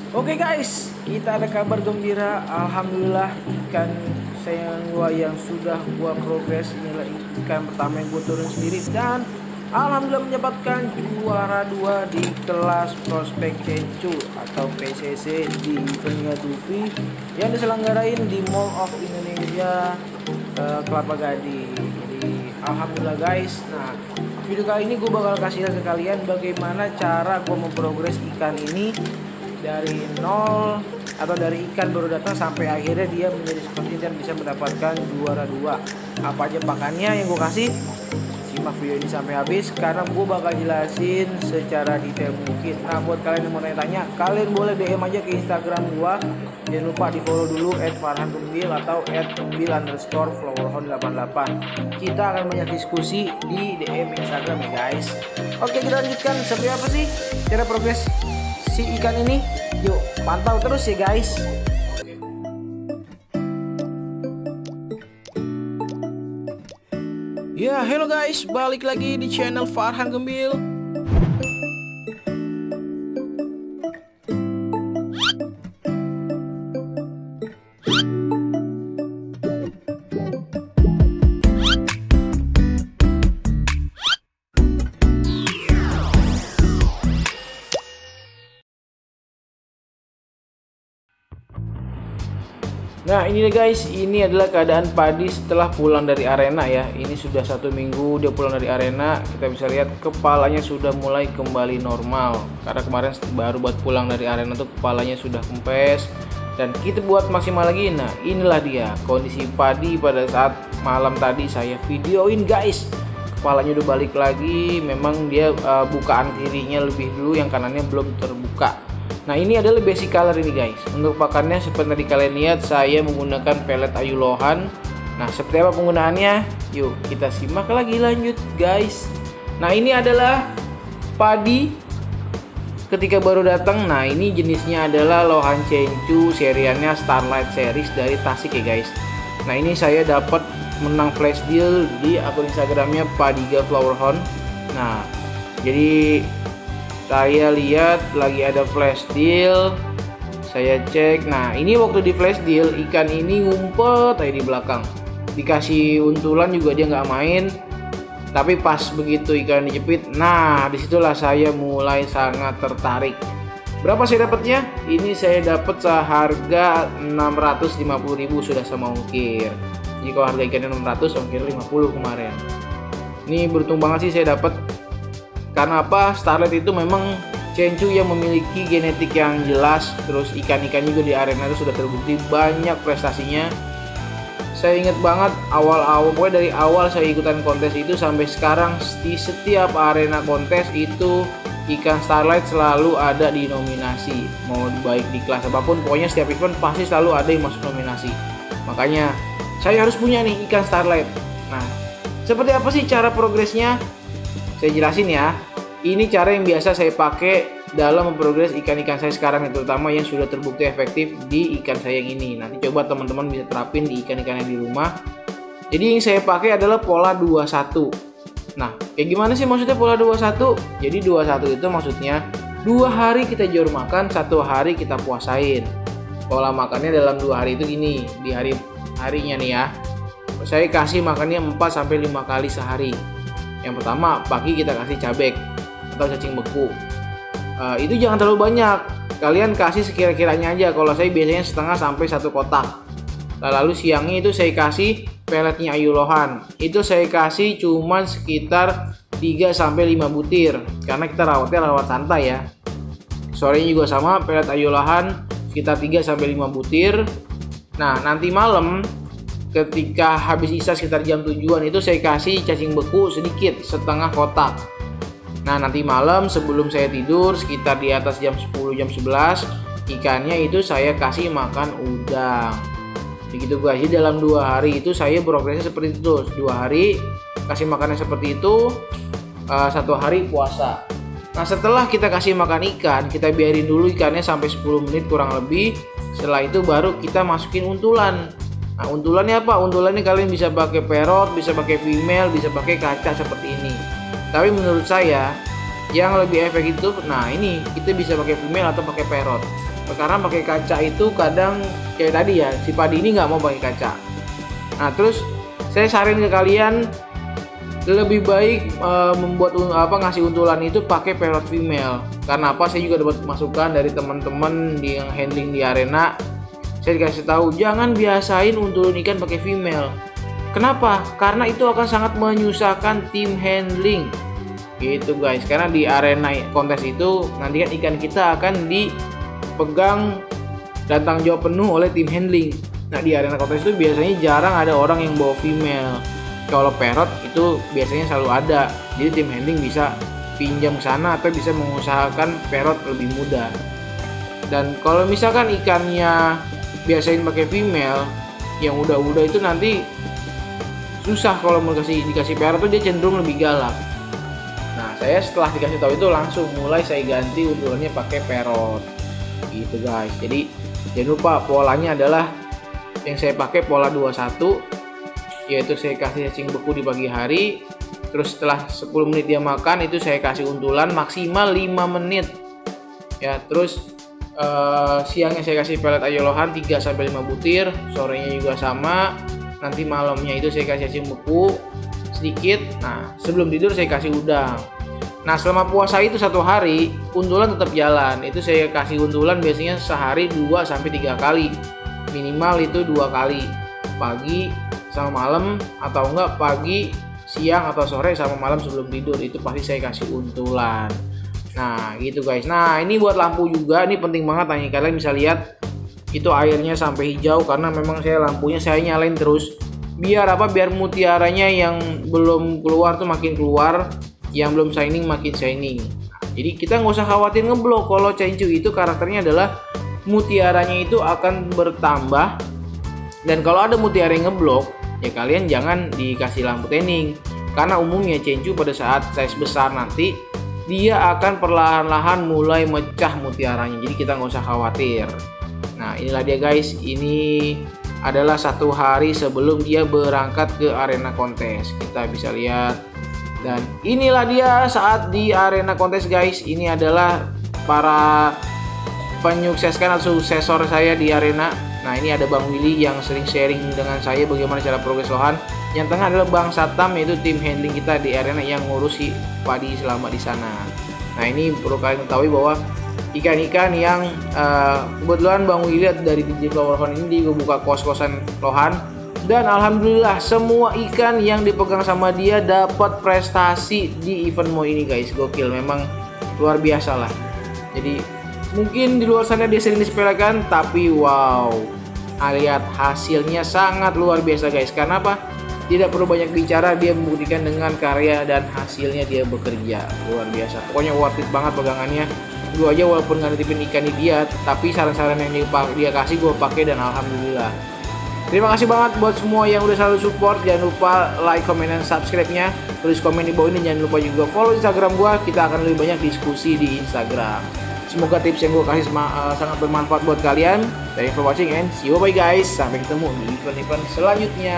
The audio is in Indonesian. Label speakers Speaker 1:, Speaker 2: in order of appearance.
Speaker 1: Oke guys, kita ada kabar gembira. Alhamdulillah ikan sayangan gua yang sudah gua progres inilah ikan pertama yang gua turun sendiri dan alhamdulillah mendapatkan juara 2 di kelas prospek cencu atau PCC di Event Tupi yang diselenggarain di Mall of Indonesia Kelapa Gading. Jadi alhamdulillah guys. Nah, video kali ini gue bakal kasih lihat ke kalian bagaimana cara gue memprogres ikan ini dari nol atau dari ikan baru datang sampai akhirnya dia menjadi seperti dan bisa mendapatkan juara 2. Apa aja pakannya yang gue kasih? Simak video ini sampai habis karena gue bakal jelasin secara detail mungkin. Nah, buat kalian yang mau tanya, kalian boleh DM aja ke Instagram gue. Jangan lupa di follow dulu @farhangembil atau @gembil_flowerhorn88. Kita akan banyak diskusi di DM Instagram ya guys. Oke, kita lanjutkan. Seperti apa sih cara progres si ikan ini? Yuk pantau terus ya guys. Ya, hello guys, balik lagi di channel Farhan Gembil. Nah ini deh guys, ini adalah keadaan Padi setelah pulang dari arena ya. Ini sudah 1 minggu dia pulang dari arena. Kita bisa lihat kepalanya sudah mulai kembali normal. Karena kemarin baru buat pulang dari arena tuh kepalanya sudah kempes. Dan kita buat maksimal lagi. Nah inilah dia kondisi Padi pada saat malam tadi saya videoin guys. Kepalanya udah balik lagi. Memang dia bukaan kirinya lebih dulu, yang kanannya belum terbuka. Nah ini adalah basic color ini guys. Untuk pakannya seperti tadi kalian lihat, saya menggunakan pelet ayu lohan. Nah seperti apa penggunaannya? Yuk kita simak lagi lanjut guys. Nah ini adalah Padi ketika baru datang. Nah ini jenisnya adalah lohan cencu, seriannya Starlight Series dari Tasik ya guys. Nah ini saya dapat menang flash deal di akun Instagramnya Padiga Flowerhorn. Nah jadi saya lihat lagi ada flash deal, saya cek. Nah ini waktu di flash deal ikan ini ngumpet aja di belakang, dikasih untulan juga dia nggak main. Tapi pas begitu ikan dijepit, nah disitulah saya mulai sangat tertarik. Berapa saya dapatnya? Ini saya dapat seharga 650.000 sudah sama ongkir. Jadi kalau harga ikannya 600, ongkir 50 kemarin. Ini beruntung banget sih saya dapat. Karena apa? Starlight itu memang cencu yang memiliki genetik yang jelas. Terus ikan-ikan juga di arena itu sudah terbukti banyak prestasinya. Saya ingat banget awal-awal, pokoknya dari awal saya ikutan kontes itu sampai sekarang, di setiap arena kontes itu ikan Starlight selalu ada di nominasi. Mau baik di kelas apapun, pokoknya setiap event pasti selalu ada yang masuk nominasi. Makanya saya harus punya nih ikan Starlight. Nah seperti apa sih cara progresnya? Saya jelasin ya. Ini cara yang biasa saya pakai dalam memprogres ikan-ikan saya sekarang, terutama yang sudah terbukti efektif di ikan saya yang ini. Nanti coba teman-teman bisa terapin di ikan-ikan yang di rumah. Jadi yang saya pakai adalah pola 21. Nah, kayak gimana sih maksudnya pola 21? Jadi 21 itu maksudnya 2 hari kita jor makan, 1 hari kita puasain. Pola makannya dalam 2 hari itu gini, di harinya nih ya. Saya kasih makannya 4-5 kali sehari. Yang pertama pagi kita kasih cabek atau cacing beku. Itu jangan terlalu banyak. Kalian kasih sekira-kiranya aja. Kalau saya biasanya setengah sampai 1 kotak. Lalu siangnya itu saya kasih peletnya ayu lohan. Itu saya kasih cuman sekitar 3-5 butir. Karena kita rawatnya rawat santai ya. Sorenya juga sama, pelet ayu lohan sekitar 3-5 butir. Nah nanti malam ketika habis isya sekitar jam 7-an itu saya kasih cacing beku sedikit, setengah kotak. Nah nanti malam sebelum saya tidur sekitar di atas jam 10 jam 11 ikannya itu saya kasih makan udang. Begitu guys. Jadi dalam 2 hari itu saya progresnya seperti itu. 2 hari kasih makannya seperti itu, 1 hari puasa. Nah setelah kita kasih makan ikan, kita biarin dulu ikannya sampai 10 menit kurang lebih. Setelah itu baru kita masukin untulan. Nah untulannya apa? Untulannya kalian bisa pakai parrot, bisa pakai female, bisa pakai kaca seperti ini. Tapi menurut saya yang lebih efektif, nah ini kita bisa pakai female atau pakai parrot. karena pakai kaca itu kadang kayak tadi ya, si Padi ini nggak mau pakai kaca. Nah terus saya saran ke kalian lebih baik membuat ngasih untulan itu pakai parrot female. Karena apa? Saya juga dapat masukan dari teman-teman yang handling di arena. Saya dikasih tahu jangan biasain untulin ikan pakai female. Kenapa? Karena itu akan sangat menyusahkan tim handling. Gitu guys. Karena di arena kontes itu nanti kan ikan kita akan dipegang dan tanggung jawab penuh oleh tim handling. Nah di arena kontes itu biasanya jarang ada orang yang bawa female. Kalau parrot itu biasanya selalu ada, jadi tim handling bisa pinjam ke sana atau bisa mengusahakan parrot lebih mudah. Dan kalau misalkan ikannya biasain pakai female yang udah itu nanti susah kalau mau dikasih parrot tuh dia cenderung lebih galak. Nah saya setelah dikasih tahu itu langsung mulai saya ganti untulannya pakai parrot gitu guys. Jadi jangan lupa polanya adalah yang saya pakai pola 21, yaitu saya kasih cacing beku di pagi hari, terus setelah 10 menit dia makan itu saya kasih untulan maksimal 5 menit ya. Terus siangnya saya kasih pelet ayolohan 3-5 butir, sorenya juga sama, nanti malamnya itu saya kasih cacing beku sedikit. Nah sebelum tidur saya kasih udang. Nah selama puasa itu 1 hari untulan tetap jalan, itu saya kasih untulan biasanya sehari 2-3 kali, minimal itu 2 kali, pagi sama malam, atau enggak pagi, siang, atau sore sama malam sebelum tidur, itu pasti saya kasih untulan. Nah gitu guys. Nah ini buat lampu juga, ini penting banget. Tanya kalian bisa lihat itu airnya sampai hijau karena memang saya lampunya saya nyalain terus biar apa, biar mutiaranya yang belum keluar tuh makin keluar, yang belum shining makin shining. Jadi kita nggak usah khawatir ngeblok. Kalau Cencu itu karakternya adalah mutiaranya itu akan bertambah, dan kalau ada mutiara yang ngeblok ya kalian jangan dikasih lampu tanning, karena umumnya Cencu pada saat size besar nanti dia akan perlahan-lahan mulai mecah mutiaranya, jadi kita nggak usah khawatir. Nah inilah dia guys, ini adalah 1 hari sebelum dia berangkat ke arena kontes, kita bisa lihat. Dan inilah dia saat di arena kontes guys. Ini adalah para penyukseskan atau suksesor saya di arena. Nah ini ada Bang Willy yang sering sharing dengan saya bagaimana cara progres lohan. Yang tengah adalah Bang Satam, yaitu tim handling kita di arena yang ngurus si Padi selama di sana. Nah ini perlu kalian ketahui bahwa ikan-ikan yang kebetulan Bang Willy dari DJ Flower Lohan ini dia buka kos-kosan lohan, dan alhamdulillah semua ikan yang dipegang sama dia dapat prestasi di event Mo ini guys. Gokil, memang luar biasa lah. Jadi mungkin di luar sana dia sering disepelekan, tapi wow, lihat hasilnya sangat luar biasa guys. Karena apa? Tidak perlu banyak bicara, dia membuktikan dengan karya dan hasilnya dia bekerja luar biasa. Pokoknya worth it banget pegangannya. Gue aja walaupun nggak nitipin ikan di dia, tapi saran-saran yang dia kasih gue pakai dan alhamdulillah. Terima kasih banget buat semua yang udah selalu support. Jangan lupa like, comment, dan subscribe-nya. Tulis komen di bawah ini. Jangan lupa juga follow Instagram gue. Kita akan lebih banyak diskusi di Instagram. Semoga tips yang gue kasih sangat bermanfaat buat kalian. Thank you for watching and see you bye guys. Sampai ketemu di event-event selanjutnya.